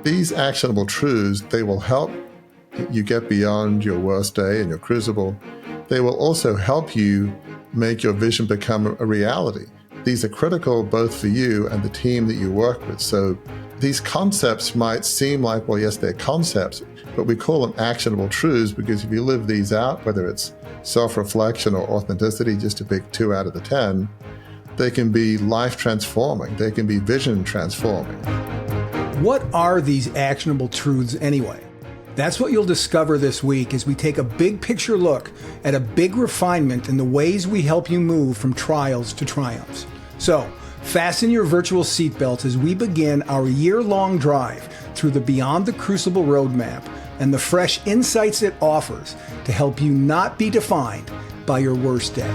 These actionable truths, they will help you get beyond your worst day and your crucible. They will also help you make your vision become a reality. These are critical both for you and the team that you work with. So these concepts might seem like, well, yes, they're concepts, but we call them actionable truths because if you live these out, whether it's self-reflection or authenticity, just to pick 2 out of the 10, they can be life transforming. They can be vision transforming. What are these actionable truths anyway? That's what you'll discover this week as we take a big picture look at a big refinement in the ways we help you move from trials to triumphs. So, fasten your virtual seatbelts as we begin our year-long drive through the Beyond the Crucible Roadmap and the fresh insights it offers to help you not be defined by your worst day.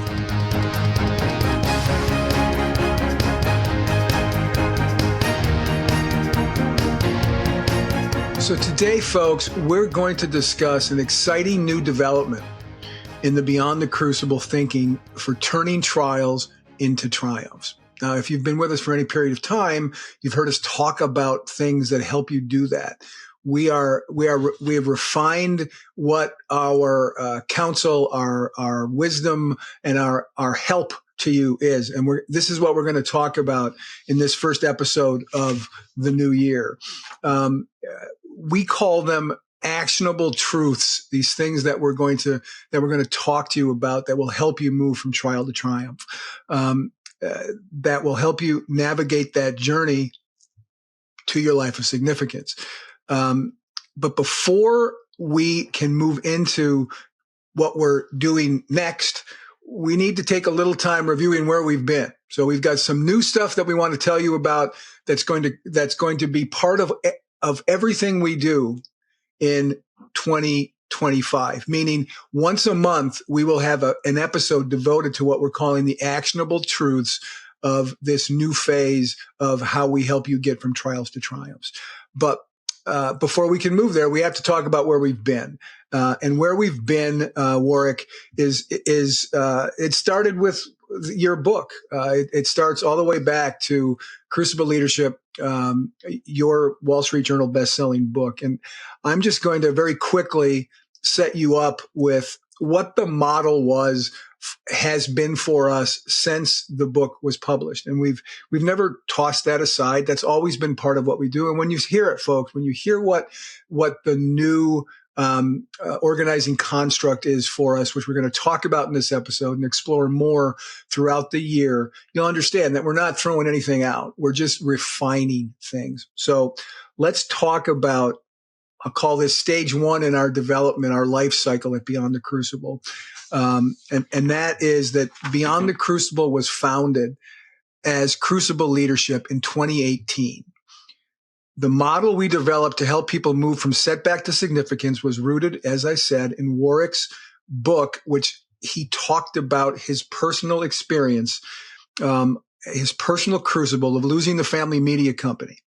So today, folks, we're going to discuss an exciting new development in the Beyond the Crucible thinking for turning trials into triumphs. Now, if you've been with us for any period of time, you've heard us talk about things that help you do that. We have refined what our counsel, our wisdom, and our help to you is. And this is what we're going to talk about in this first episode of the new year. We call them actionable truths, these things that we're going to talk to you about that will help you move from trial to triumph, that will help you navigate that journey to your life of significance. But before we can move into what we're doing next, we need to take a little time reviewing where we've been. So we've got some new stuff that we want to tell you about that's going to be part of everything we do in 2025, meaning once a month, we will have an episode devoted to what we're calling the actionable truths of this new phase of how we help you get from trials to triumphs. But before we can move there, we have to talk about where we've been. And where we've been, Warwick, is it started with your book. It starts all the way back to Crucible Leadership, your Wall Street Journal best-selling book. And I'm just going to very quickly set you up with what the model has been for us since the book was published. And we've never tossed that aside. That's always been part of what we do. And when you hear it, folks, when you hear what the new organizing construct is for us, which we're going to talk about in this episode and explore more throughout the year, you'll understand that we're not throwing anything out. We're just refining things. So let's talk about, I'll call this stage 1 in our development, our life cycle at Beyond the Crucible. And that is that Beyond the Crucible was founded as Crucible Leadership in 2018. The model we developed to help people move from setback to significance was rooted, as I said, in Warwick's book, which he talked about his personal experience, his personal crucible of losing the family media company.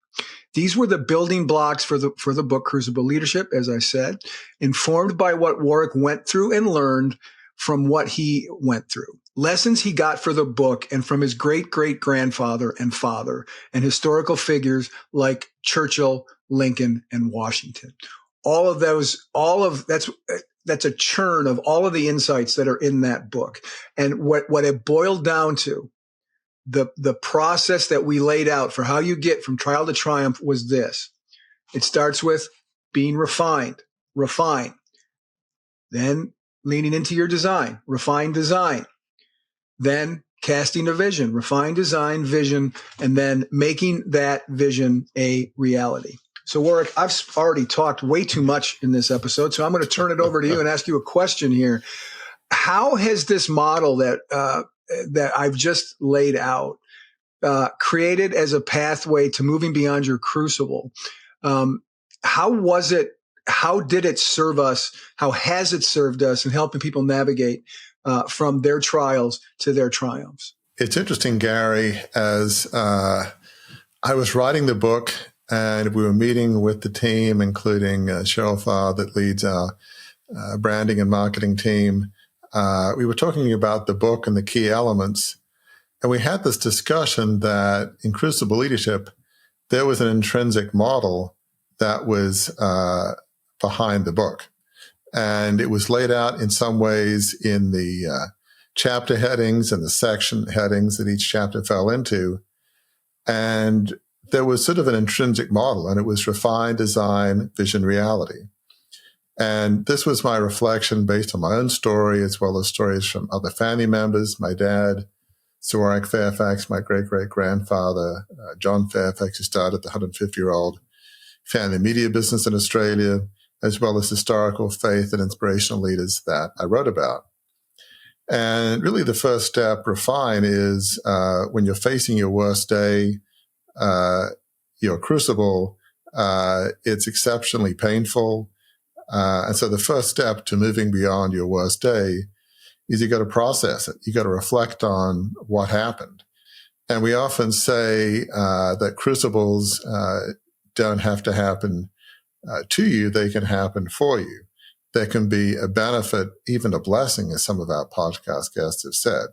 These were the building blocks for the book Crucible Leadership, as I said, informed by what Warwick went through and learned from what he went through. Lessons he got for the book and from his great-great-grandfather and father and historical figures like Churchill, Lincoln, and Washington. That's a churn of all of the insights that are in that book. And what it boiled down to, the process that we laid out for how you get from trial to triumph was this. It starts with being refined, refine. Then leaning into your design, refine design. Then casting a vision, refine design, vision, and then making that vision a reality. So Warwick, I've already talked way too much in this episode, so I'm going to turn it over to you and ask you a question here. How has this model that I've just laid out created as a pathway to moving beyond your crucible? How was it? How did it serve us? How has it served us in helping people navigate from their trials to their triumphs? It's interesting, Gary, as I was writing the book and we were meeting with the team, including Cheryl Farr that leads our branding and marketing team. We were talking about the book and the key elements. And we had this discussion that in Crucible Leadership, there was an intrinsic model that was behind the book. And it was laid out in some ways in the chapter headings and the section headings that each chapter fell into. And there was sort of an intrinsic model, and it was refine, design, vision, reality. And this was my reflection based on my own story, as well as stories from other family members, my dad, Sir Warwick Fairfax, my great-great-grandfather, John Fairfax, who started the 150-year-old family media business in Australia, as well as historical faith and inspirational leaders that I wrote about. And really the first step, refine, is when you're facing your worst day, your crucible, it's exceptionally painful. And so the first step to moving beyond your worst day is you got to process it. You got to reflect on what happened. And we often say that crucibles don't have to happen to you. They can happen for you. There can be a benefit, even a blessing, as some of our podcast guests have said.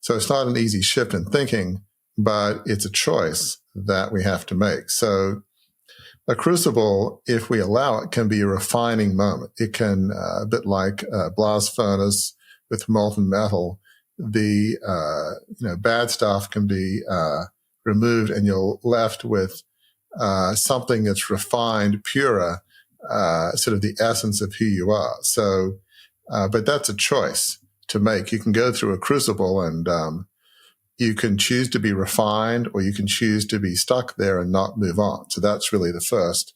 So it's not an easy shift in thinking, but it's a choice that we have to make. So a crucible, if we allow it, can be a refining moment. It can, a bit like a blast furnace with molten metal, the bad stuff can be removed, and you're left with something that's refined, purer, sort of the essence of who you are. So, but that's a choice to make. You can go through a crucible, and you can choose to be refined, or you can choose to be stuck there and not move on. So that's really the first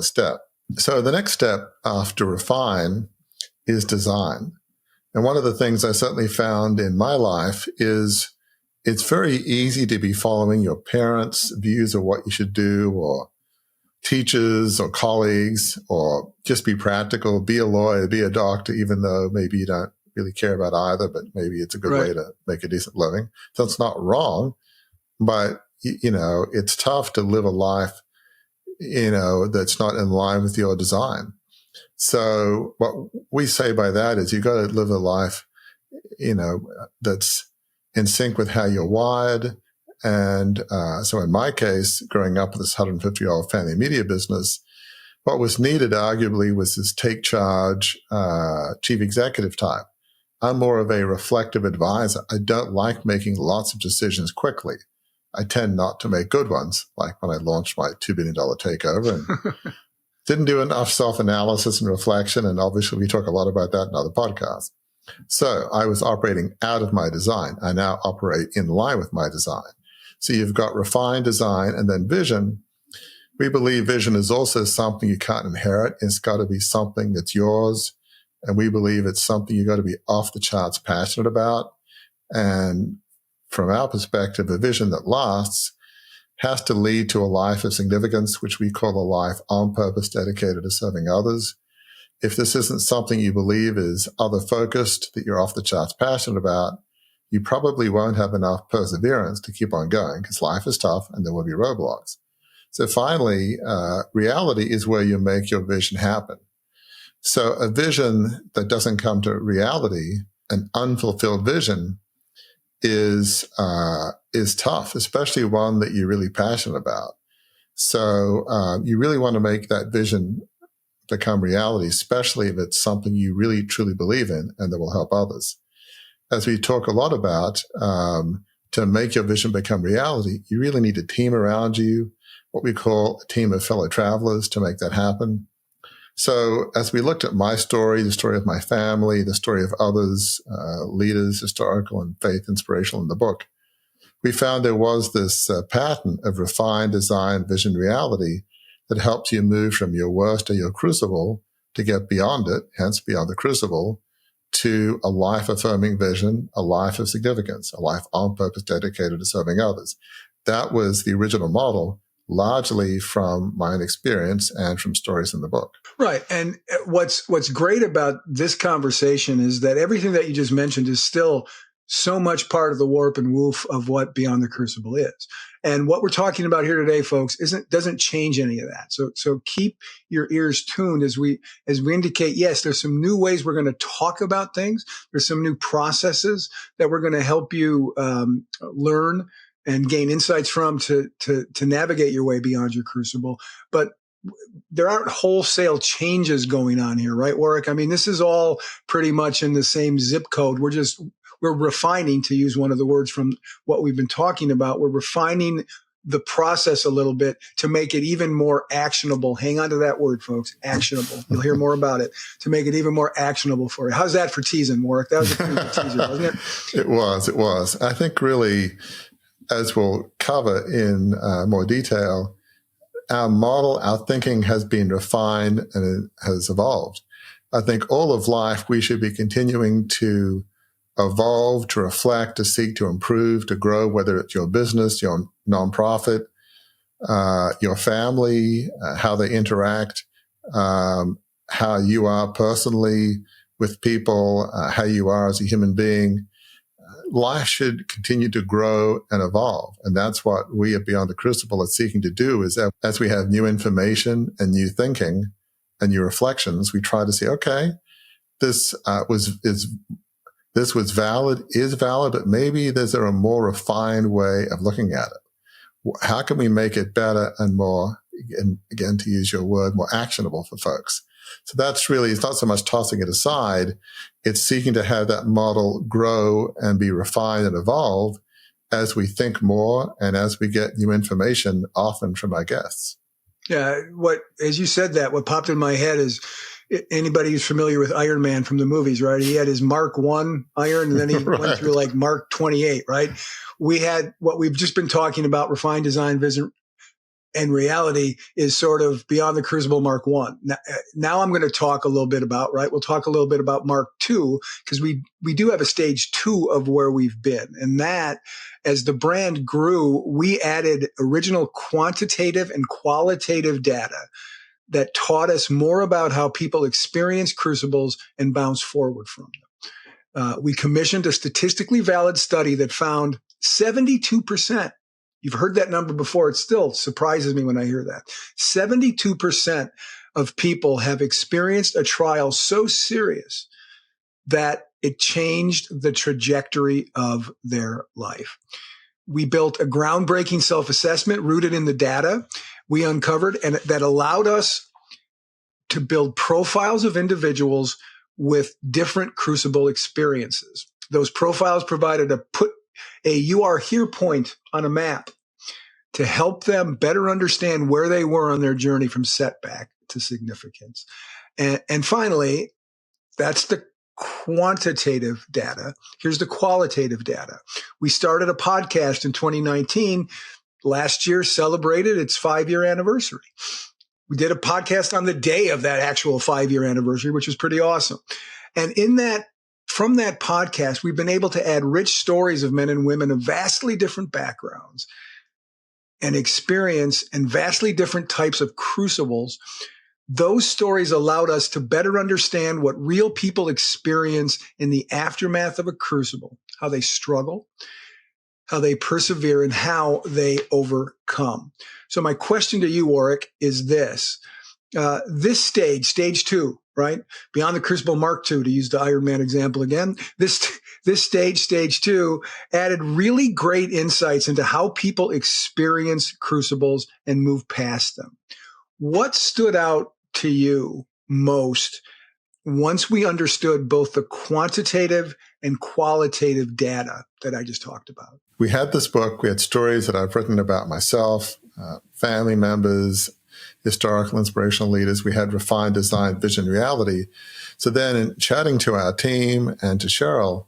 step. So the next step after refine is design. And one of the things I certainly found in my life is it's very easy to be following your parents' views of what you should do, or teachers or colleagues, or just be practical, be a lawyer, be a doctor, even though maybe you don't really care about either, but maybe it's a good way to make a decent living. So it's not wrong, but it's tough to live a life, that's not in line with your design. So what we say by that is you got to live a life, that's in sync with how you're wired. And so in my case, growing up with this 150-year-old family media business, what was needed arguably was this take charge, chief executive type. I'm more of a reflective advisor. I don't like making lots of decisions quickly. I tend not to make good ones, like when I launched my $2 billion takeover and didn't do enough self-analysis and reflection. And obviously we talk a lot about that in other podcasts. So I was operating out of my design. I now operate in line with my design. So you've got refined design and then vision. We believe vision is also something you can't inherit. It's got to be something that's yours. And we believe it's something you got to be off the charts passionate about. And from our perspective, a vision that lasts has to lead to a life of significance, which we call a life on purpose dedicated to serving others. If this isn't something you believe is other focused, that you're off the charts passionate about, you probably won't have enough perseverance to keep on going, because life is tough and there will be roadblocks. So finally, reality is where you make your vision happen. So a vision that doesn't come to reality, an unfulfilled vision, is tough, especially one that you're really passionate about. So you really want to make that vision become reality, especially if it's something you really truly believe in and that will help others. As we talk a lot about, to make your vision become reality, you really need a team around you, what we call a team of fellow travelers, to make that happen. So as we looked at my story, the story of my family, the story of others, leaders, historical and faith inspirational in the book, we found there was this pattern of refined design, vision, reality that helps you move from your worst to your crucible to get beyond it, hence beyond the crucible, to a life-affirming vision, a life of significance, a life on purpose dedicated to serving others. That was the original model, largely from my own experience and from stories in the book. Right. And what's great about this conversation is that everything that you just mentioned is still so much part of the warp and woof of what Beyond the Crucible is. And what we're talking about here today, folks, doesn't change any of that. So keep your ears tuned as we indicate, yes, there's some new ways we're going to talk about things. There's some new processes that we're going to help you learn and gain insights from to navigate your way beyond your crucible. But there aren't wholesale changes going on here, right, Warwick? I mean, this is all pretty much in the same zip code. We're refining, to use one of the words from what we've been talking about. We're refining the process a little bit to make it even more actionable. Hang on to that word, folks. Actionable. You'll hear more about it, to make it even more actionable for you. How's that for teasing, Warwick? That was a pretty good teaser, wasn't it? It was. I think really, as we'll cover in more detail, our model, our thinking has been refined and it has evolved. I think all of life, we should be continuing to evolve, to reflect, to seek to improve, to grow, whether it's your business, your nonprofit, your family, how they interact, how you are personally with people, how you are as a human being. Life should continue to grow and evolve. And that's what we at Beyond the Crucible are seeking to do, is that as we have new information and new thinking and new reflections, we try to say, okay, this was valid, is valid, but maybe there's a more refined way of looking at it. How can we make it better and more, and again, to use your word, more actionable for folks? So that's really, it's not so much tossing it aside, it's seeking to have that model grow and be refined and evolve as we think more and as we get new information, often from our guests. Yeah, as you said that, what popped in my head is, anybody who's familiar with Iron Man from the movies, right? He had his Mark 1 iron, and then he right. went through like Mark 28, right? We had what we've just been talking about, refined design, vision, and reality, is sort of Beyond the Crucible Mark 1. Now I'm going to talk a little bit about, right? We'll talk a little bit about Mark 2, because we do have a stage 2 of where we've been. And that, as the brand grew, we added original quantitative and qualitative data that taught us more about how people experience crucibles and bounce forward from them. We commissioned a statistically valid study that found 72%. You've heard that number before. It still surprises me when I hear that. 72% of people have experienced a trial so serious that it changed the trajectory of their life. We built a groundbreaking self-assessment rooted in the data we uncovered, and that allowed us to build profiles of individuals with different crucible experiences. Those profiles provided put a "you are here" point on a map to help them better understand where they were on their journey from setback to significance. And finally, that's the quantitative data. Here's the qualitative data. We started a podcast in 2019. Last year celebrated its 5-year anniversary. We did a podcast on the day of that actual 5-year anniversary, which was pretty awesome. And from that podcast, we've been able to add rich stories of men and women of vastly different backgrounds and experience and vastly different types of crucibles. Those stories allowed us to better understand what real people experience in the aftermath of a crucible, how they struggle, how they persevere, and how they overcome. So my question to you, Warwick, is this. This stage 2, right? Beyond the Crucible Mark 2, to use the Iron Man example again, this stage 2, added really great insights into how people experience crucibles and move past them. What stood out to you most once we understood both the quantitative and qualitative data that I just talked about? We had this book. We had stories that I've written about myself, family members, historical inspirational leaders. We had refined design, vision, reality. So then in chatting to our team and to Cheryl,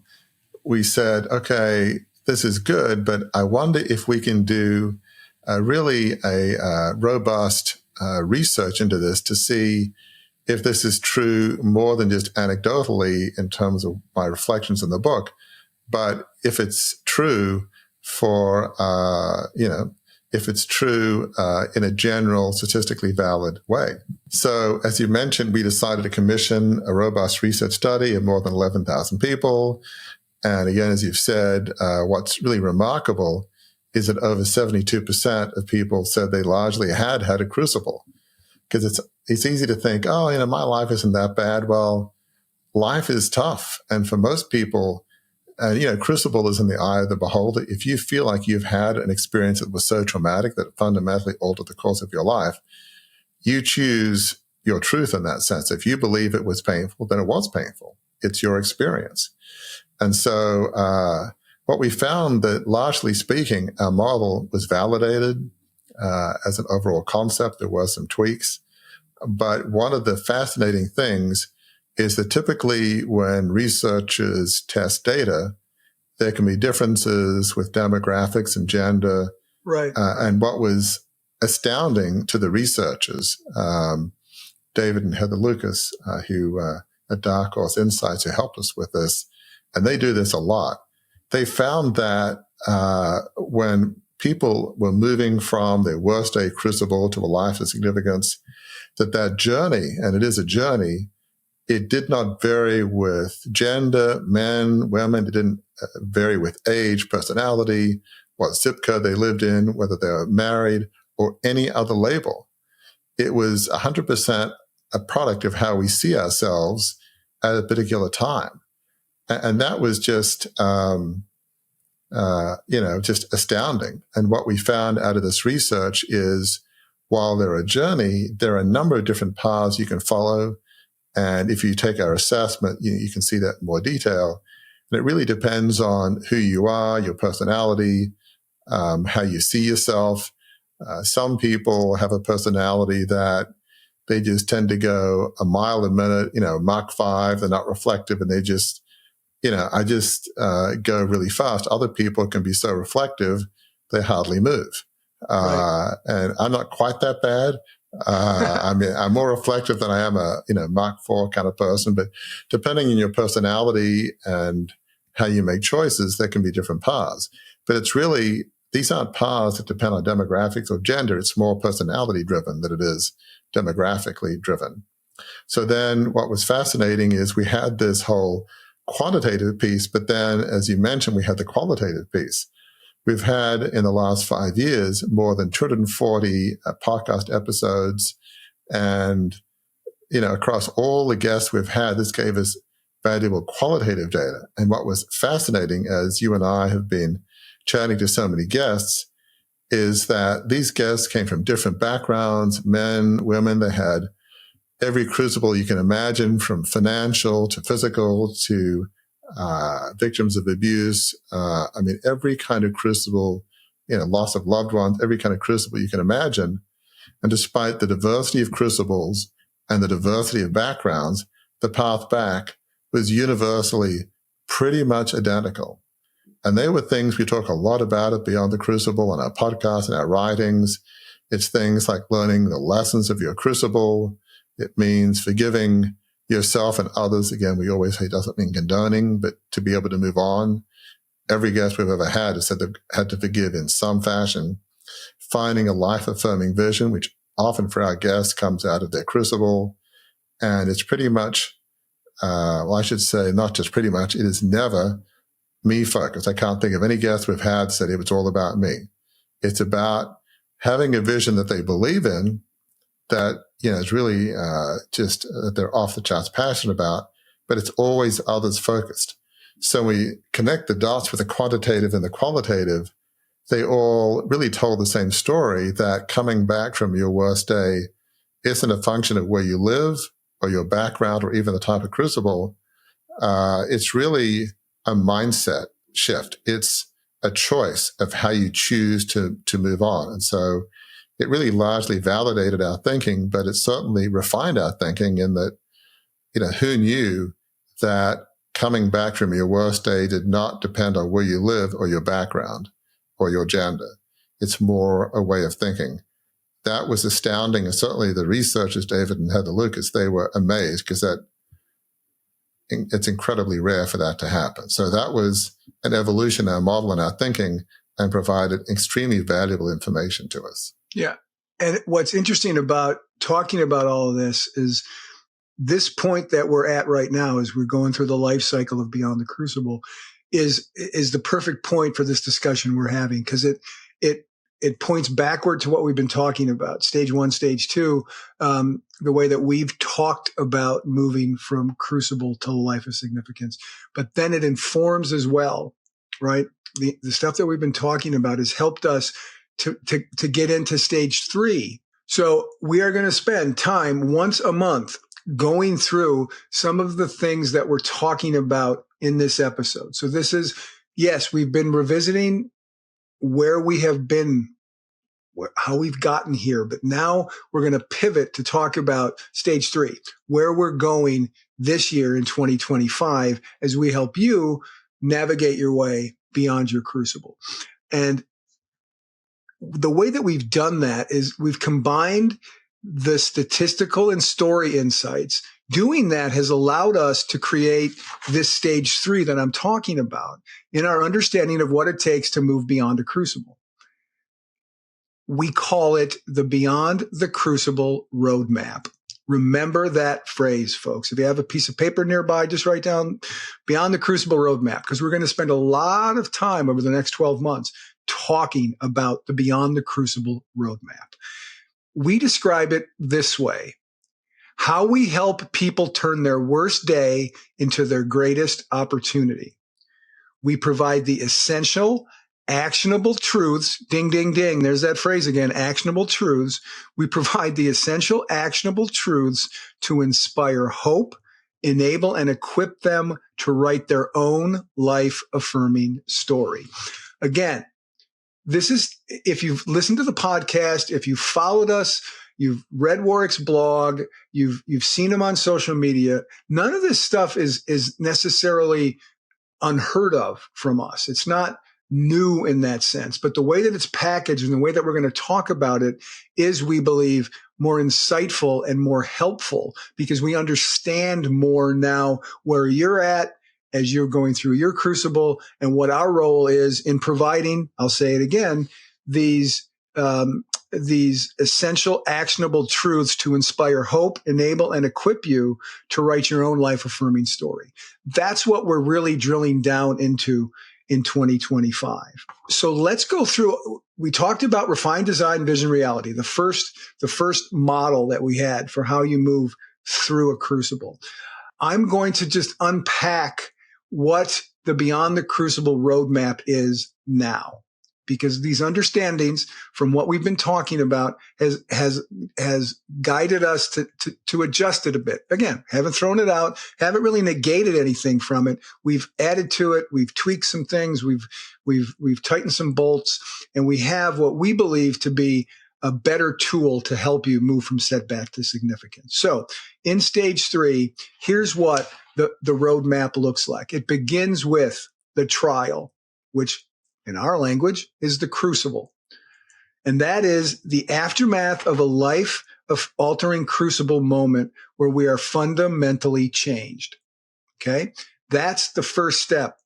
we said, okay, this is good, but I wonder if we can do really a robust research into this to see if this is true more than just anecdotally in terms of my reflections in the book, but if it's true for, if it's true in a general, statistically valid way. So as you mentioned, we decided to commission a robust research study of more than 11,000 people. And again, as you've said, what's really remarkable is that over 72% of people said they largely had a crucible. Because it's easy to think, oh, my life isn't that bad. Well, life is tough. And for most people, crucible is in the eye of the beholder. If you feel like you've had an experience that was so traumatic that it fundamentally altered the course of your life, you choose your truth in that sense. If you believe it was painful, then it was painful. It's your experience. And so what we found that, largely speaking, our model was validated as an overall concept. There were some tweaks. But one of the fascinating things is that typically when researchers test data, there can be differences with demographics and gender. Right. And what was astounding to the researchers, David and Heather Lucas, who at Dark Horse Insights, who helped us with this, and they do this a lot. They found that when people were moving from their worst day crucible to a life of significance, that journey, and it is a journey, it did not vary with gender, men, women. It didn't vary with age, personality, what zip code they lived in, whether they were married, or any other label. It was 100% a product of how we see ourselves at a particular time. And that was just, just astounding. And what we found out of this research is, while they're a journey, there are a number of different paths you can follow. And if you take our assessment, you can see that in more detail. And it really depends on who you are, your personality, how you see yourself. Some people have a personality that they just tend to go a mile a minute, Mach 5. They're not reflective, and they just, go really fast. Other people can be so reflective, they hardly move. Right. And I'm not quite that bad. I'm more reflective than I am a, Mach 4 kind of person, but depending on your personality and how you make choices, there can be different paths. But it's really, these aren't paths that depend on demographics or gender. It's more personality driven than it is demographically driven. So then what was fascinating is we had this whole quantitative piece, but then, as you mentioned, we had the qualitative piece. We've had, in the last 5 years, more than 240 podcast episodes. And, across all the guests we've had, this gave us valuable qualitative data. And what was fascinating, as you and I have been chatting to so many guests, is that these guests came from different backgrounds, men, women. They had every crucible you can imagine, from financial to physical to victims of abuse. Every kind of crucible, loss of loved ones, every kind of crucible you can imagine. And despite the diversity of crucibles and the diversity of backgrounds, the path back was universally pretty much identical. And they were things we talk a lot about at Beyond the Crucible on our podcast and our writings. It's things like learning the lessons of your crucible. It means forgiving yourself and others. Again, we always say it doesn't mean condoning, but to be able to move on. Every guest we've ever had has said they've had to forgive in some fashion. Finding a life-affirming vision, which often for our guests comes out of their crucible. And it's pretty much, I should say, not just pretty much, it is never me focused. I can't think of any guest we've had said it was all about me. It's about having a vision that they believe in, that, is really just that they're off the charts passionate about, but it's always others focused. So we connect the dots with the quantitative and the qualitative. They all really told the same story, that coming back from your worst day isn't a function of where you live or your background or even the type of crucible. It's really a mindset shift. It's a choice of how you choose to move on. And so it really largely validated our thinking, but it certainly refined our thinking in that, who knew that coming back from your worst day did not depend on where you live or your background or your gender. It's more a way of thinking. That was astounding. And certainly the researchers, David and Heather Lucas, they were amazed, because it's incredibly rare for that to happen. So that was an evolution in our model and our thinking, and provided extremely valuable information to us. Yeah. And what's interesting about talking about all of this is this point that we're at right now, as we're going through the life cycle of Beyond the Crucible, is the perfect point for this discussion we're having, because it points backward to what we've been talking about, stage 1, stage 2, the way that we've talked about moving from crucible to life of significance. But then it informs as well, right? The stuff that we've been talking about has helped us to get into stage 3. So we are going to spend time once a month going through some of the things that we're talking about in this episode. So this is, yes, we've been revisiting where we have been, how we've gotten here, but now we're going to pivot to talk about stage 3, where we're going this year in 2025 as we help you navigate your way beyond your crucible. And the way that we've done that is we've combined the statistical and story insights. Doing that has allowed us to create this stage 3 that I'm talking about in our understanding of what it takes to move beyond a crucible. We call it the Beyond the Crucible Roadmap. Remember that phrase, folks. If you have a piece of paper nearby, just write down Beyond the Crucible Roadmap, because we're going to spend a lot of time over the next 12 months talking about the Beyond the Crucible Roadmap. We describe it this way: how we help people turn their worst day into their greatest opportunity. We provide the essential, actionable truths. Ding, ding, ding. There's that phrase again, actionable truths. We provide the essential, actionable truths to inspire hope, enable, and equip them to write their own life-affirming story. Again, this is, if you've listened to the podcast, if you've followed us, you've read Warwick's blog, you've seen him on social media, none of this stuff is necessarily unheard of from us. It's not new in that sense, but the way that it's packaged and the way that we're going to talk about it is, we believe, more insightful and more helpful, because we understand more now where you're at as you're going through your crucible and what our role is in providing, I'll say it again, these essential, actionable truths to inspire hope, enable, and equip you to write your own life-affirming story. That's what we're really drilling down into in 2025. So let's go through. We talked about refined design, vision, reality, the first model that we had for how you move through a crucible. I'm going to just unpack what the Beyond the Crucible Roadmap is now, because these understandings from what we've been talking about has guided us to adjust it a bit. Again, haven't thrown it out, haven't really negated anything from it. We've added to it, we've tweaked some things, we've tightened some bolts, and we have what we believe to be a better tool to help you move from setback to significance. So in stage 3, here's what the roadmap looks like. It begins with the trial, which in our language is the crucible. And that is the aftermath of a life of altering crucible moment where we are fundamentally changed. Okay. That's the first step,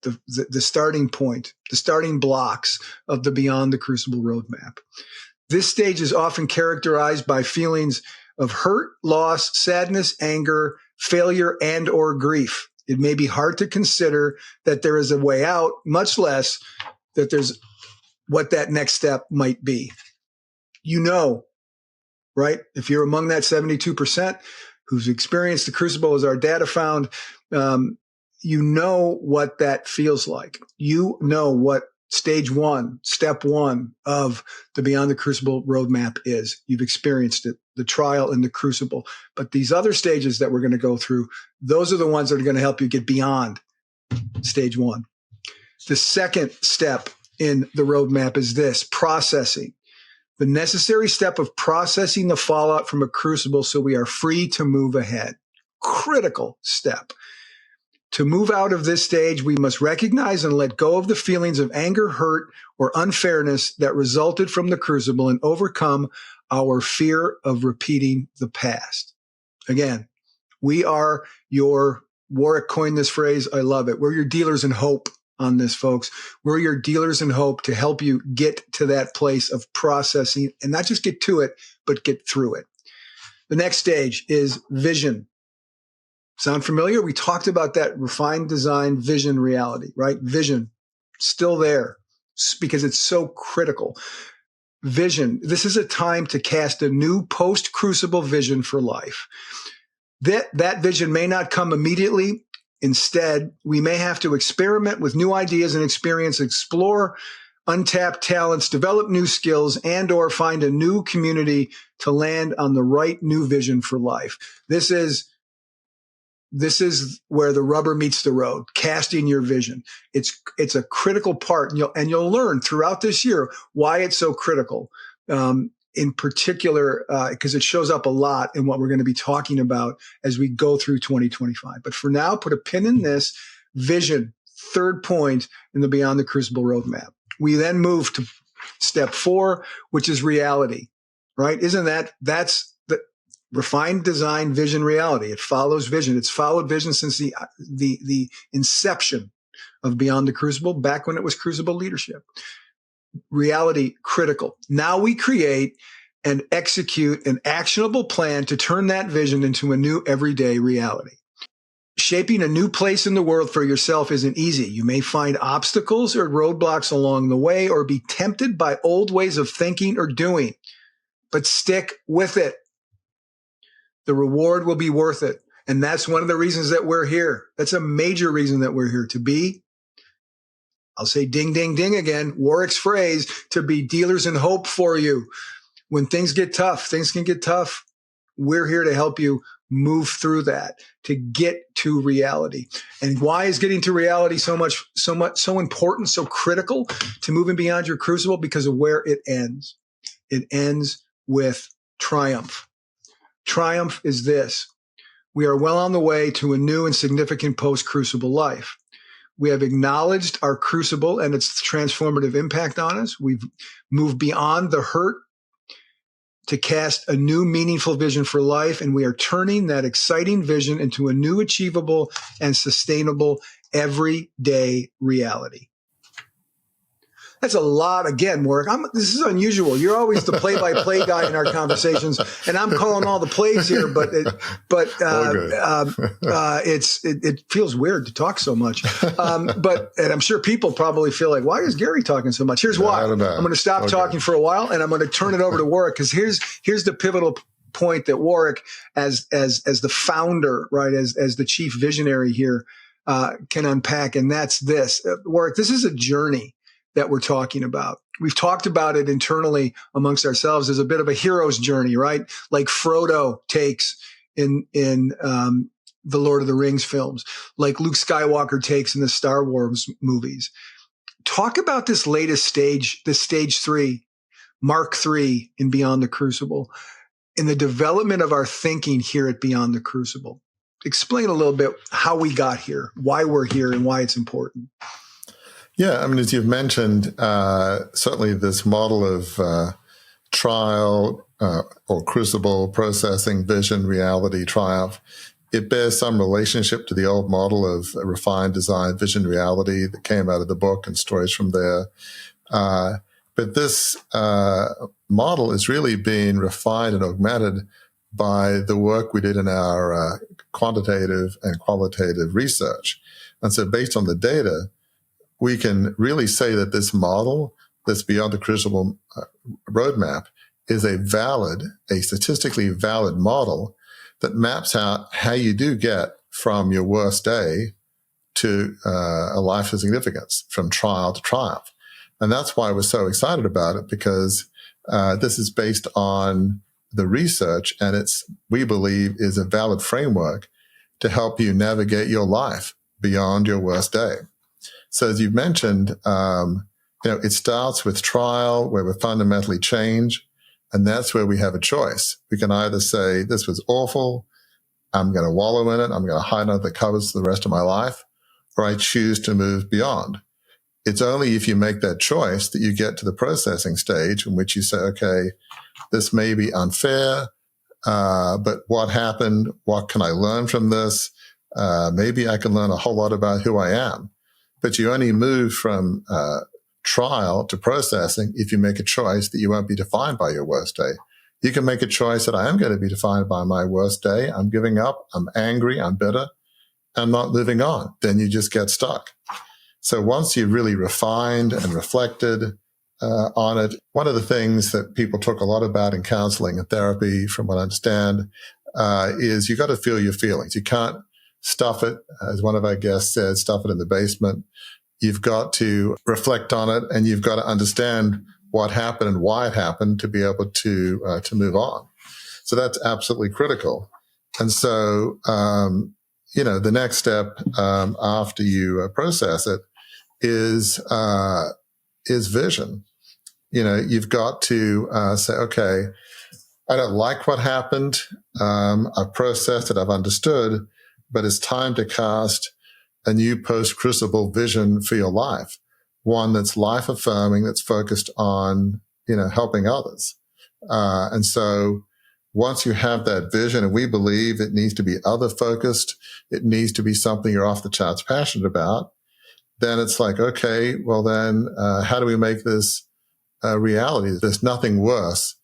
the starting point, the starting blocks of the Beyond the Crucible Roadmap. This stage is often characterized by feelings of hurt, loss, sadness, anger, failure, and or grief. It may be hard to consider that there is a way out, much less that there's what that next step might be. You know, right? If you're among that 72% who's experienced the crucible, as our data found, you know what that feels like. You know what stage 1, step 1 of the Beyond the Crucible Roadmap is. You've experienced it, the trial and the crucible. But these other stages that we're going to go through, those are the ones that are going to help you get beyond stage 1. The second step in the roadmap is this: processing. The necessary step of processing the fallout from a crucible so we are free to move ahead. Critical step. To move out of this stage, we must recognize and let go of the feelings of anger, hurt, or unfairness that resulted from the crucible and overcome our fear of repeating the past. Again, we are Warwick coined this phrase. I love it. We're your dealers in hope on this, folks. We're your dealers in hope to help you get to that place of processing, and not just get to it, but get through it. The next stage is vision. Sound familiar? We talked about that refined design, vision, reality, right? Vision, still there because it's so critical. Vision. This is a time to cast a new post-crucible vision for life. That vision may not come immediately. Instead, we may have to experiment with new ideas and explore untapped talents, develop new skills, and or find a new community to land on the right new vision for life. This is where the rubber meets the road, casting your vision. It's a critical part, and you'll learn throughout this year why it's so critical. In particular, because it shows up a lot in what we're going to be talking about as we go through 2025. But for now, put a pin in this vision, third point in the Beyond the Crucible Roadmap. We then move to step 4, which is reality, right? That's the refined design, vision, reality. It follows vision. It's followed vision since the inception of Beyond the Crucible, back when it was Crucible Leadership. Reality critical. Now we create and execute an actionable plan to turn that vision into a new everyday reality. Shaping a new place in the world for yourself isn't easy. You may find obstacles or roadblocks along the way or be tempted by old ways of thinking or doing, but stick with it. The reward will be worth it. And that's one of the reasons that we're here. That's a major reason that we're here, to be, I'll say ding, ding, ding again, Warwick's phrase, to be dealers in hope for you. When things get tough, things can get tough. We're here to help you move through that, to get to reality. And why is getting to reality so important, so critical to moving beyond your crucible? Because of where it ends. It ends with triumph. Triumph is this: we are well on the way to a new and significant post-crucible life. We have acknowledged our crucible and its transformative impact on us. We've moved beyond the hurt to cast a new meaningful vision for life, and we are turning that exciting vision into a new achievable and sustainable everyday reality. That's a lot again, Warwick. This is unusual. You're always the play-by-play guy in our conversations, and I'm calling all the plays here. But it feels weird to talk so much. And I'm sure people probably feel like, why is Gary talking so much? Here's why. I'm going to stop talking for a while, and I'm going to turn it over to Warwick, because here's the pivotal point that Warwick, as the founder, right, as the chief visionary here, can unpack, and that's this. Warwick, this is a journey that we're talking about. We've talked about it internally amongst ourselves as a bit of a hero's journey, right? Like Frodo takes in the Lord of the Rings films, like Luke Skywalker takes in the Star Wars movies. Talk about this latest stage, this stage 3, Mark 3 in Beyond the Crucible, in the development of our thinking here at Beyond the Crucible. Explain a little bit how we got here, why we're here, and why it's important. Yeah, I mean, as you've mentioned, certainly this model of trial or crucible, processing, vision, reality, triumph, it bears some relationship to the old model of refined design, vision, reality that came out of the book and stories from there. But this model is really being refined and augmented by the work we did in our quantitative and qualitative research. And so based on the data, we can really say that this model, this Beyond the Crucible roadmap, is a statistically valid model that maps out how you do get from your worst day to a life of significance, from trial to triumph. And that's why we're so excited about it, because this is based on the research, and we believe is a valid framework to help you navigate your life beyond your worst day. So as you've mentioned, it starts with trial, where we fundamentally change, and that's where we have a choice. We can either say, this was awful, I'm going to wallow in it, I'm going to hide under the covers for the rest of my life, or I choose to move beyond. It's only if you make that choice that you get to the processing stage, in which you say, okay, this may be unfair, but what happened? What can I learn from this? Maybe I can learn a whole lot about who I am. But you only move from trial to processing if you make a choice that you won't be defined by your worst day. You can make a choice that I am going to be defined by my worst day. I'm giving up. I'm angry. I'm bitter. I'm not moving on. Then you just get stuck. So once you've really refined and reflected on it, one of the things that people talk a lot about in counseling and therapy, from what I understand, is you got to feel your feelings. You can't stuff it, as one of our guests said, stuff it in the basement. You've got to reflect on it, and you've got to understand what happened and why it happened to be able to move on. So that's absolutely critical. And so, the next step after you process it is vision. You've got to say, okay, I don't like what happened. I've processed it. I've understood, but it's time to cast a new post-crucible vision for your life, one that's life-affirming, that's focused on, helping others. And so once you have that vision, and we believe it needs to be other-focused, it needs to be something you're off the charts passionate about, then it's like, okay, well then, how do we make this a reality? There's nothing worse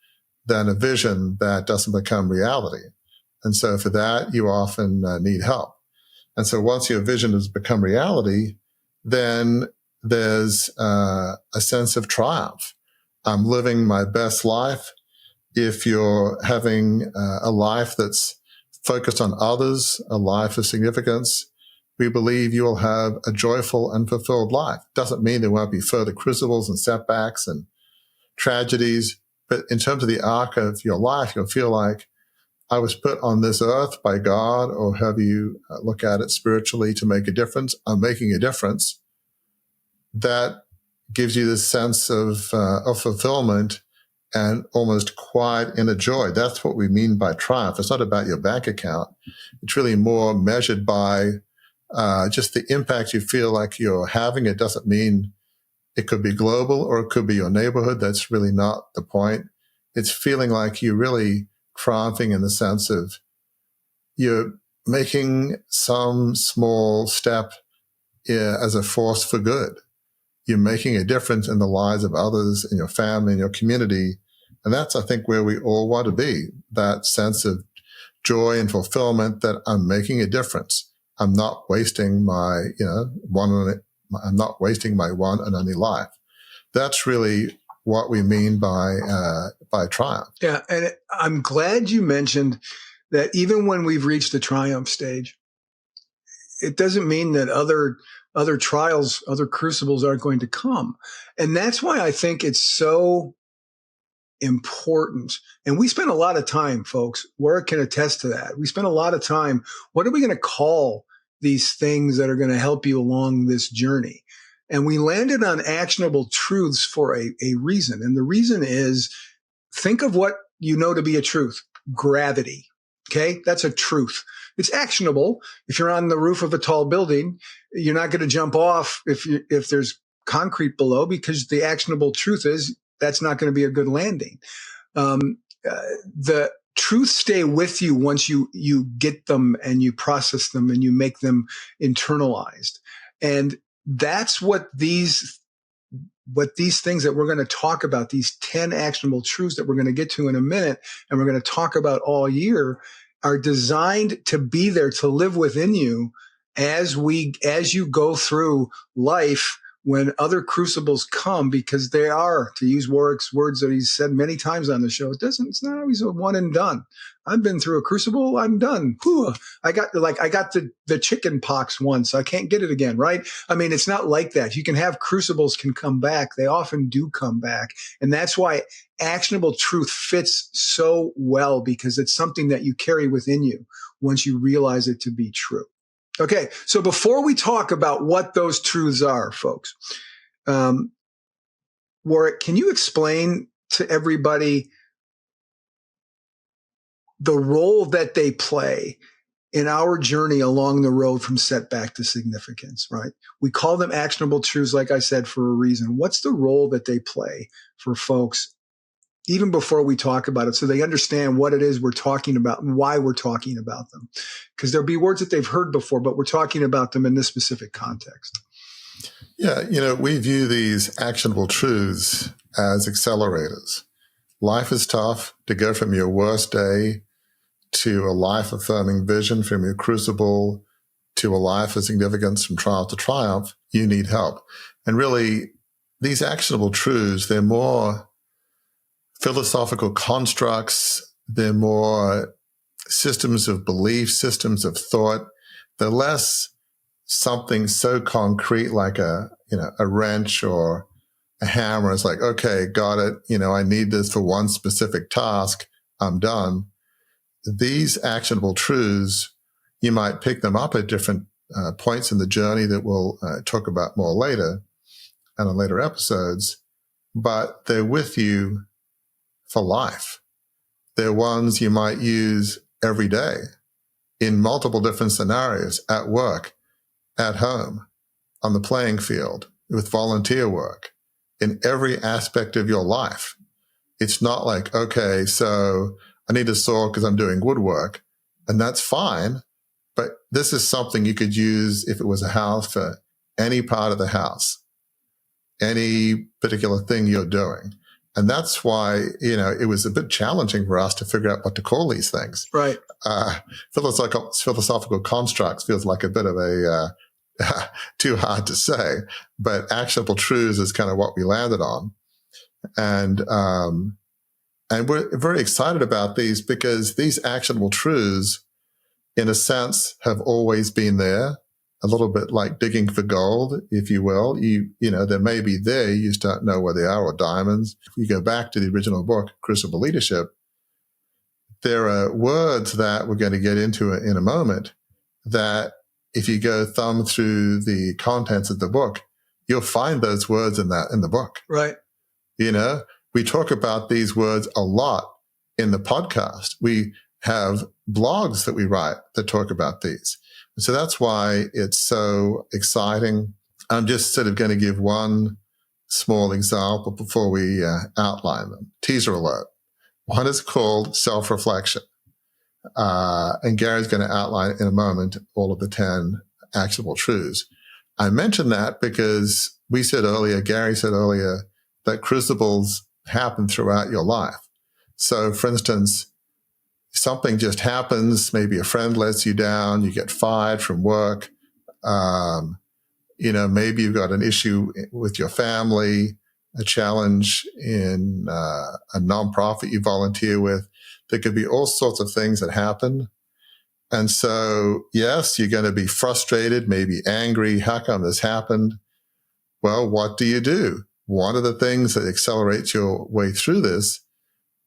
than a vision that doesn't become reality. And so for that, you often need help. And so once your vision has become reality, then there's a sense of triumph. I'm living my best life. If you're having a life that's focused on others, a life of significance, we believe you will have a joyful and fulfilled life. Doesn't mean there won't be further crucibles and setbacks and tragedies, but in terms of the arc of your life, you'll feel like I was put on this earth by God, or have you look at it spiritually to make a difference. I'm making a difference. That gives you this sense of fulfillment and almost quiet inner joy. That's what we mean by triumph. It's not about your bank account. It's really more measured by just the impact you feel like you're having. It doesn't mean it could be global or it could be your neighborhood. That's really not the point. It's feeling like you're really triumphing in the sense of you're making some small step as a force for good. You're making a difference in the lives of others, in your family, in your community. And that's, I think, where we all want to be, that sense of joy and fulfillment that I'm making a difference. I'm not wasting my, I'm not wasting my one and only life. That's really what we mean by triumph. Yeah, and I'm glad you mentioned that even when we've reached the triumph stage, it doesn't mean that other trials, other crucibles aren't going to come. And that's why I think it's so important. And we spend a lot of time, folks, Warwick can attest to that. We spend a lot of time, what are we going to call these things that are going to help you along this journey? And we landed on actionable truths for a reason. And the reason is, think of what you know to be a truth. Gravity. Okay. That's a truth. It's actionable. If you're on the roof of a tall building, you're not going to jump off if there's concrete below, because the actionable truth is that's not going to be a good landing. The truths stay with you once you get them and you process them and you make them internalized. And that's what these things that we're going to talk about, these 10 actionable truths that we're going to get to in a minute, and we're going to talk about all year, are designed to be there, to live within you as you go through life when other crucibles come, because they are, to use Warwick's words that he's said many times on the show, it's not always a one and done. I've been through a crucible. I'm done. Whew. I got the chicken pox once. I can't get it again. Right. I mean, it's not like that. You can have crucibles can come back. They often do come back. And that's why actionable truth fits so well, because it's something that you carry within you once you realize it to be true. Okay. So before we talk about what those truths are, folks, Warwick, can you explain to everybody the role that they play in our journey along the road from setback to significance, right? We call them actionable truths, like I said, for a reason. What's the role that they play for folks, even before we talk about it, so they understand what it is we're talking about and why we're talking about them? Because there'll be words that they've heard before, but we're talking about them in this specific context. Yeah, we view these actionable truths as accelerators. Life is tough. To go from your worst day to a life-affirming vision, from your crucible to a life of significance, from trial to triumph, you need help. And really, these actionable truths, they're more philosophical constructs. They're more systems of belief, systems of thought. They're less something so concrete like a wrench or a hammer. It's like, okay, got it. I need this for one specific task. I'm done. These actionable truths, you might pick them up at different points in the journey that we'll talk about more later and in later episodes, but they're with you for life. They're ones you might use every day in multiple different scenarios, at work, at home, on the playing field, with volunteer work, in every aspect of your life. It's not like, okay, so I need a saw because I'm doing woodwork, and that's fine. But this is something you could use if it was a house for any part of the house, any particular thing you're doing. And that's why, it was a bit challenging for us to figure out what to call these things. Right. Philosophical constructs feels like a bit of a too hard to say, but actionable truths is kind of what we landed on. And we're very excited about these because these actionable truths, in a sense, have always been there, a little bit like digging for gold, if you will. They may be there, you just don't know where they are, or diamonds. If you go back to the original book, Crucible Leadership, there are words that we're going to get into in a moment that if you go thumb through the contents of the book, you'll find those words in the book. Right. We talk about these words a lot in the podcast. We have blogs that we write that talk about these. So that's why it's so exciting. I'm just sort of going to give one small example before we outline them. Teaser alert. One is called self-reflection. And Gary's going to outline in a moment all of the 10 actionable truths. I mentioned that because Gary said earlier, that crucibles happen throughout your life. So, for instance, something just happens, maybe a friend lets you down, you get fired from work, maybe you've got an issue with your family, a challenge in a nonprofit you volunteer with. There could be all sorts of things that happen. And so, yes, you're going to be frustrated, maybe angry. How come this happened? Well, what do? One of the things that accelerates your way through this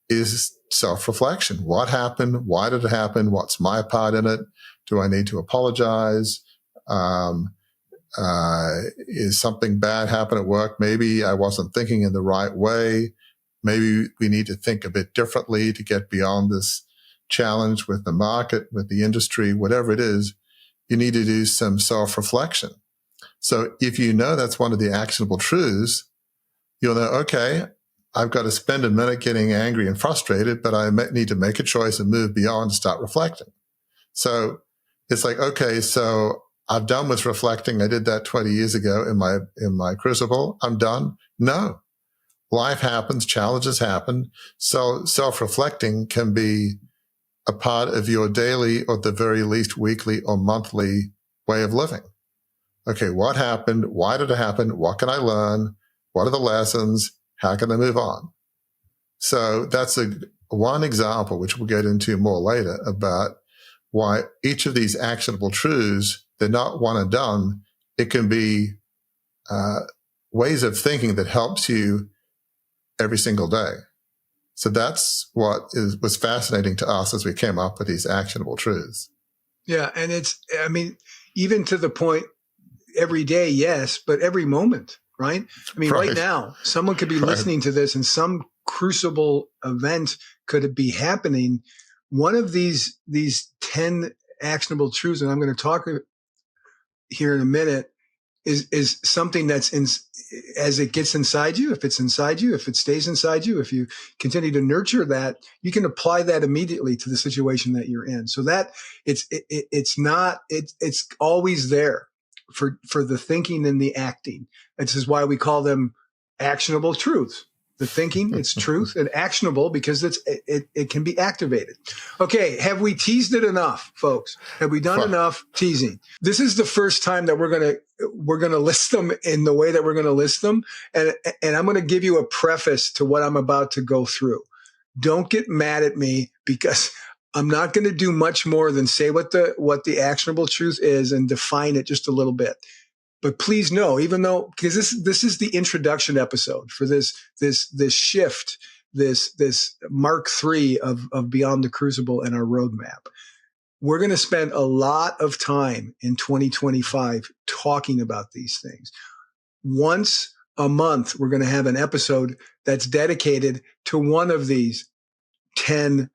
is self-reflection. What happened? Why did it happen? What's my part in it? Do I need to apologize? Is something bad happen at work? Maybe I wasn't thinking in the right way. Maybe we need to think a bit differently to get beyond this challenge with the market, with the industry, whatever it is. You need to do some self-reflection. So if that's one of the actionable truths, you'll know, okay, I've got to spend a minute getting angry and frustrated, but I need to make a choice and move beyond and start reflecting. So it's like, okay, so I'm done with reflecting. I did that 20 years ago in my crucible. I'm done. No. Life happens, challenges happen. So self-reflecting can be a part of your daily, or at the very least weekly or monthly way of living. Okay, what happened? Why did it happen? What can I learn? What are the lessons? How can I move on? So that's one example, which we'll get into more later, about why each of these actionable truths, they're not one and done. It can be ways of thinking that helps you every single day. So that's what was fascinating to us as we came up with these actionable truths. Yeah. And even to the point, every day, yes, but every moment, right? Right now, someone could be listening to this and some crucible event could be happening. One of these 10 actionable truths, and I'm going to talk here in a minute, is something that's as it gets inside you, if it's inside you, if it stays inside you, if you continue to nurture that, you can apply that immediately to the situation that you're in. So that it's always there for the thinking and the acting. This is why we call them actionable truths. The thinking, it's truth, and actionable because it can be activated. Okay, have we teased it enough, folks? Have we done enough teasing? This is the first time that we're gonna list them in the way that we're gonna list them, and I'm gonna give you a preface to what I'm about to go through. Don't get mad at me because I'm not going to do much more than say what the actionable truth is and define it just a little bit. But please know, even though, because this is the introduction episode for this shift, this Mark III of Beyond the Crucible and our roadmap. We're going to spend a lot of time in 2025 talking about these things. Once a month, we're going to have an episode that's dedicated to one of these 10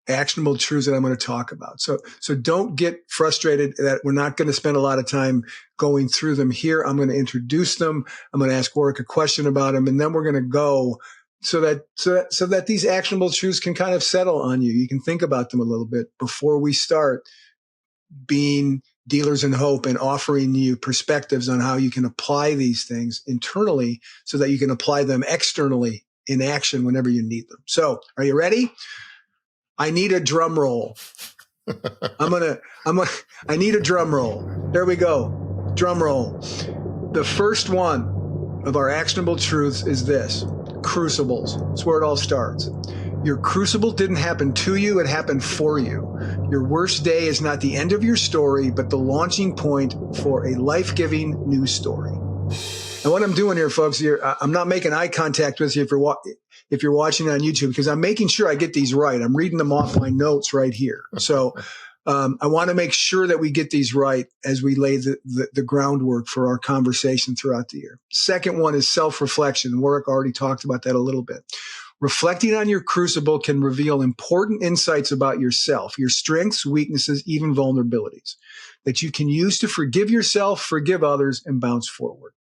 actionable truths that I'm going to talk about. So don't get frustrated that we're not going to spend a lot of time going through them here. I'm going to introduce them. I'm going to ask Warwick a question about them, and then we're going to go so that these actionable truths can kind of settle on you. You can think about them a little bit before we start being dealers in hope and offering you perspectives on how you can apply these things internally so that you can apply them externally in action whenever you need them. So are you ready? I need a drum roll. I need a drum roll. There we go. Drum roll. The first one of our actionable truths is this: crucibles. That's where it all starts. Your crucible didn't happen to you. It happened for you. Your worst day is not the end of your story, but the launching point for a life-giving new story. And what I'm doing here, folks, I'm not making eye contact with you if you're watching on YouTube, because I'm making sure I get these right. I'm reading them off my notes right here. So I want to make sure that we get these right as we lay the groundwork for our conversation throughout the year. Second one is self-reflection. Warwick already talked about that a little bit. Reflecting on your crucible can reveal important insights about yourself, your strengths, weaknesses, even vulnerabilities that you can use to forgive yourself, forgive others, and bounce forward.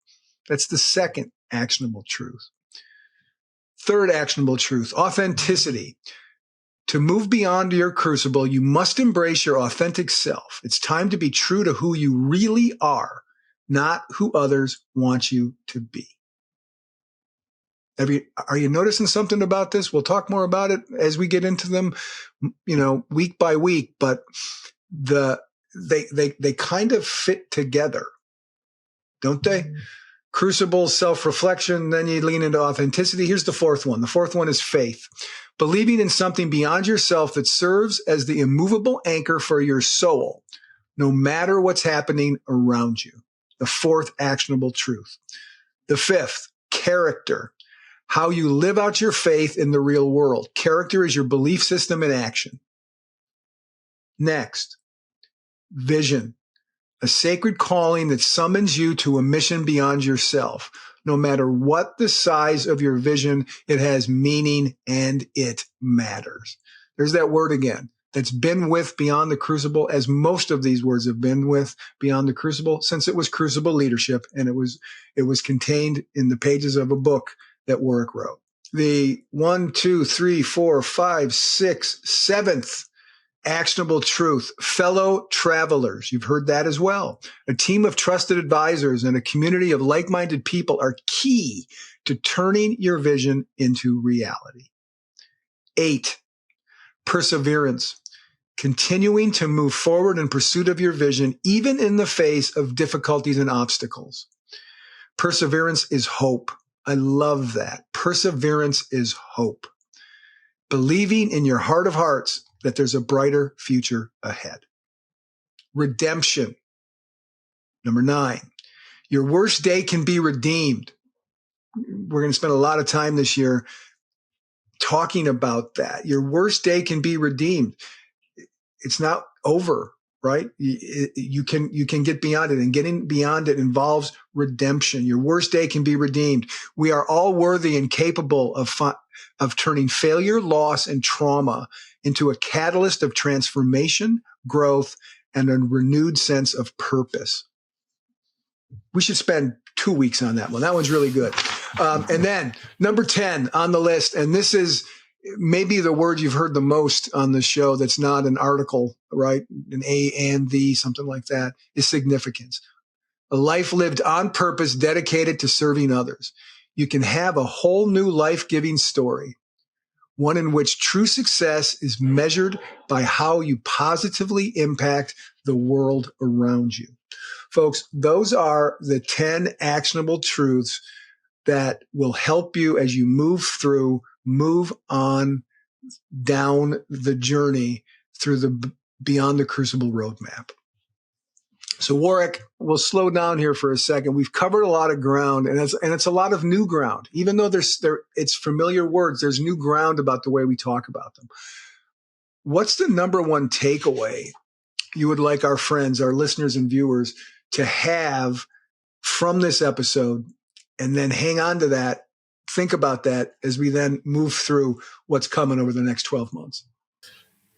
That's the second actionable truth. Third actionable truth, authenticity. To move beyond your crucible, you must embrace your authentic self. It's time to be true to who you really are, not who others want you to be. Are you noticing something about this? We'll talk more about it as we get into them, week by week, but they kind of fit together, don't they? Crucible, self-reflection, then you lean into authenticity. Here's the fourth one. The fourth one is faith. Believing in something beyond yourself that serves as the immovable anchor for your soul, no matter what's happening around you. The fourth actionable truth. The fifth, character. How you live out your faith in the real world. Character is your belief system in action. Next, vision. A sacred calling that summons you to a mission beyond yourself. No matter what the size of your vision, it has meaning and it matters. There's that word again. That's been with Beyond the Crucible, as most of these words have been with Beyond the Crucible since it was Crucible Leadership, and it was contained in the pages of a book that Warwick wrote. The 1, 2, 3, 4, 5, 6, 7th actionable truth, fellow travelers. You've heard that as well. A team of trusted advisors and a community of like-minded people are key to turning your vision into reality. 8, perseverance. Continuing to move forward in pursuit of your vision, even in the face of difficulties and obstacles. Perseverance is hope. I love that. Perseverance is hope. Believing in your heart of hearts that there's a brighter future ahead. Redemption. Number 9, your worst day can be redeemed. We're going to spend a lot of time this year talking about that. Your worst day can be redeemed. It's not over, right? You can get beyond it, and getting beyond it involves redemption. Your worst day can be redeemed. We are all worthy and capable of turning failure, loss, and trauma into a catalyst of transformation, growth, and a renewed sense of purpose. We should spend 2 weeks on that one. That one's really good. And then number 10 on the list, and this is maybe the word you've heard the most on the show that's not an article, right? An A and the, something like that, is significance. A life lived on purpose, dedicated to serving others. You can have a whole new life-giving story, one in which true success is measured by how you positively impact the world around you. Folks, those are the 10 actionable truths that will help you as you move on down the journey through the Beyond the Crucible Roadmap. So Warwick, we'll slow down here for a second. We've covered a lot of ground, and it's a lot of new ground. Even though it's familiar words, there's new ground about the way we talk about them. What's the number one takeaway you would like our friends, our listeners and viewers to have from this episode? And then hang on to that, think about that as we then move through what's coming over the next 12 months.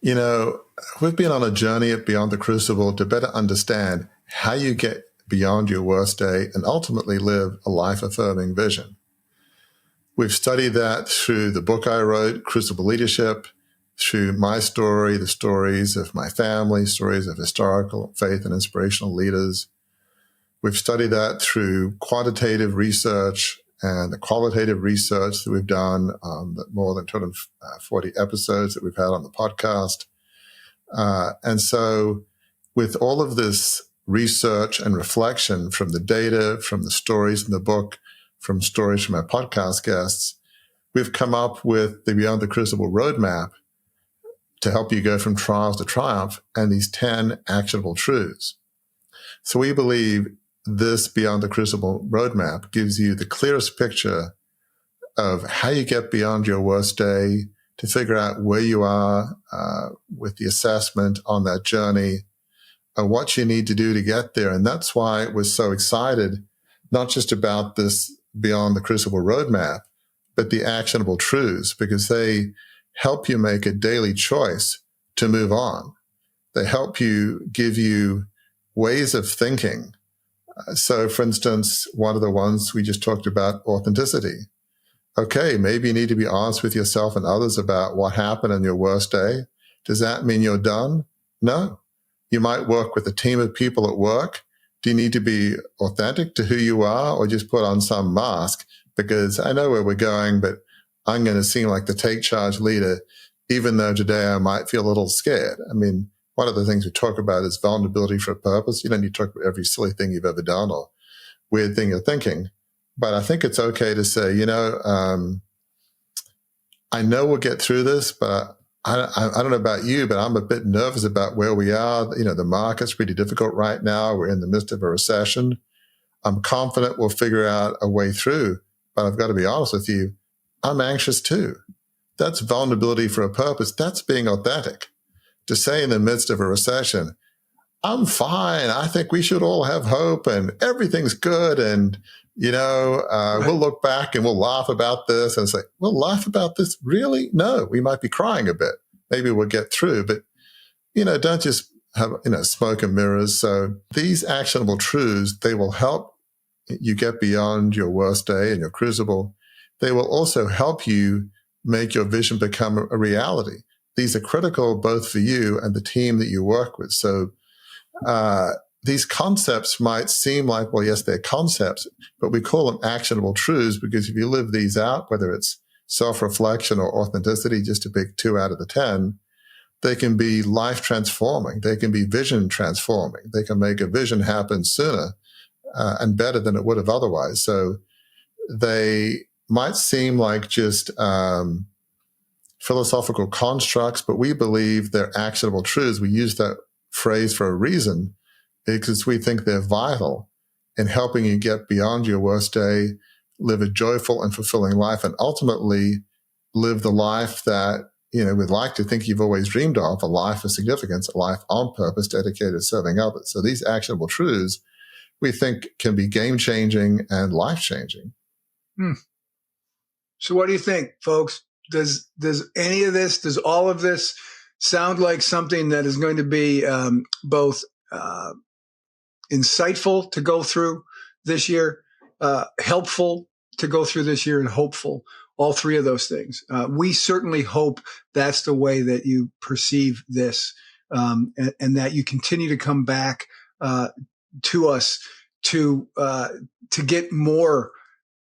You know, we've been on a journey at Beyond the Crucible to better understand how you get beyond your worst day and ultimately live a life-affirming vision. We've studied that through the book I wrote, Crucible Leadership, through my story, the stories of my family, stories of historical faith and inspirational leaders. We've studied that through quantitative research and the qualitative research that we've done on the more than 240 episodes that we've had on the podcast. And so with all of this research and reflection from the data, from the stories in the book, from stories from our podcast guests, we've come up with the Beyond the Crucible Roadmap to help you go from trials to triumph and these 10 actionable truths. So we believe this Beyond the Crucible Roadmap gives you the clearest picture of how you get beyond your worst day, to figure out where you are with the assessment on that journey, and what you need to do to get there. And that's why we're so excited, not just about this Beyond the Crucible Roadmap, but the actionable truths, because they help you make a daily choice to move on. They help you, give you ways of thinking. So, for instance, one of the ones we just talked about, authenticity. Okay, maybe you need to be honest with yourself and others about what happened on your worst day. Does that mean you're done? No. You might work with a team of people at work. Do you need to be authentic to who you are, or just put on some mask? Because I know where we're going, but I'm going to seem like the take charge leader, even though today I might feel a little scared. I mean, one of the things we talk about is vulnerability for a purpose. You don't need to talk about every silly thing you've ever done or weird thing you're thinking. But I think it's okay to say, I know we'll get through this, but I don't know about you, but I'm a bit nervous about where we are. The market's pretty difficult right now. We're in the midst of a recession. I'm confident we'll figure out a way through, but I've got to be honest with you. I'm anxious too. That's vulnerability for a purpose. That's being authentic. To say in the midst of a recession, I'm fine. I think we should all have hope and everything's good. And, we'll look back and we'll laugh about this and say, we'll laugh about this. Really? No, we might be crying a bit. Maybe we'll get through, but, don't just have, smoke and mirrors. So these actionable truths, they will help you get beyond your worst day and your crucible. They will also help you make your vision become a reality. These are critical both for you and the team that you work with. So these concepts might seem like, well, yes, they're concepts, but we call them actionable truths because if you live these out, whether it's self-reflection or authenticity, just to pick 2 out of the 10, they can be life transforming. They can be vision transforming. They can make a vision happen sooner and better than it would have otherwise. So they might seem like just philosophical constructs, but we believe they're actionable truths. We use that phrase for a reason because we think they're vital in helping you get beyond your worst day, live a joyful and fulfilling life, and ultimately live the life that, we'd like to think you've always dreamed of, a life of significance, a life on purpose, dedicated to serving others. So these actionable truths we think can be game-changing and life-changing. So what do you think, folks? Does any of this, does all of this sound like something that is going to be both insightful to go through this year, helpful to go through this year, and hopeful? All 3 of those things. We certainly hope that's the way that you perceive this, and that you continue to come back to us to get more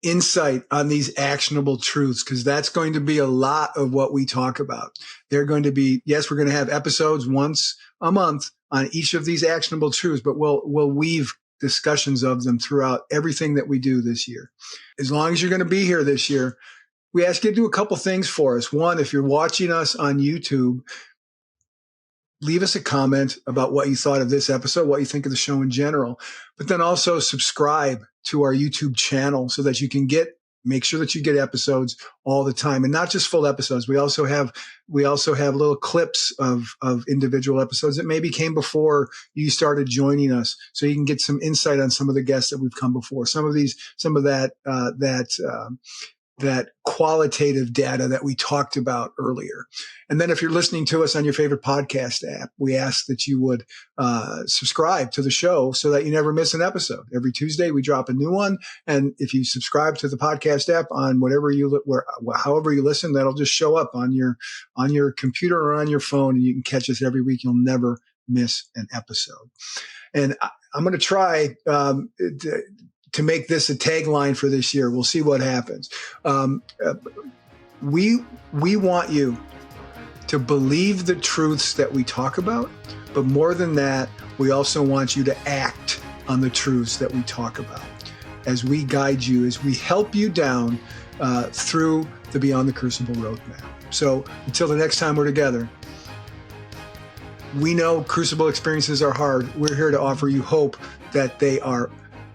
insight on these actionable truths, because that's going to be a lot of what we talk about. They're going to be, yes, we're going to have episodes once a month on each of these actionable truths, but we'll weave discussions of them throughout everything that we do this year. As long as you're going to be here this year, we ask you to do a couple things for us. One, if you're watching us on YouTube, leave us a comment about what you thought of this episode, what you think of the show in general, but then also subscribe to our YouTube channel so that you can make sure that you get episodes all the time, and not just full episodes. We also have little clips of individual episodes that maybe came before you started joining us, so you can get some insight on some of the guests that we've come before, some of that qualitative data that we talked about earlier. And then if you're listening to us on your favorite podcast app, we ask that you would subscribe to the show so that you never miss an episode. Every Tuesday we drop a new one. And if you subscribe to the podcast app on however you listen, that'll just show up on your computer or on your phone, and you can catch us every week. You'll never miss an episode. And I'm going to try to make this a tagline for this year. We'll see what happens. We want you to believe the truths that we talk about, but more than that, we also want you to act on the truths that we talk about as we guide you, as we help you down through the Beyond the Crucible Roadmap. So until the next time we're together, we know crucible experiences are hard. We're here to offer you hope that they are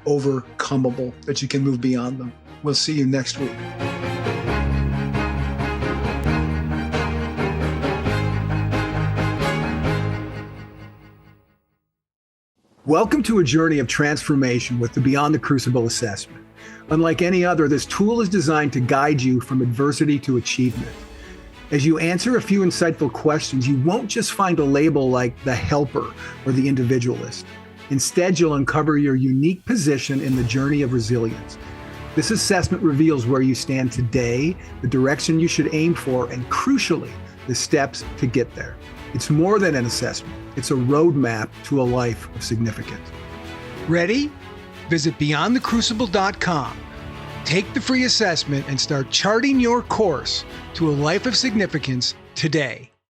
overcomable, that you can move beyond them. We'll see you next week. Welcome to a journey of transformation with the Beyond the Crucible assessment. Unlike any other, this tool is designed to guide you from adversity to achievement. As you answer a few insightful questions, you won't just find a label like the helper or the individualist. Instead, you'll uncover your unique position in the journey of resilience. This assessment reveals where you stand today, the direction you should aim for, and crucially, the steps to get there. It's more than an assessment. It's a roadmap to a life of significance. Ready? Visit BeyondTheCrucible.com. Take the free assessment and start charting your course to a life of significance today.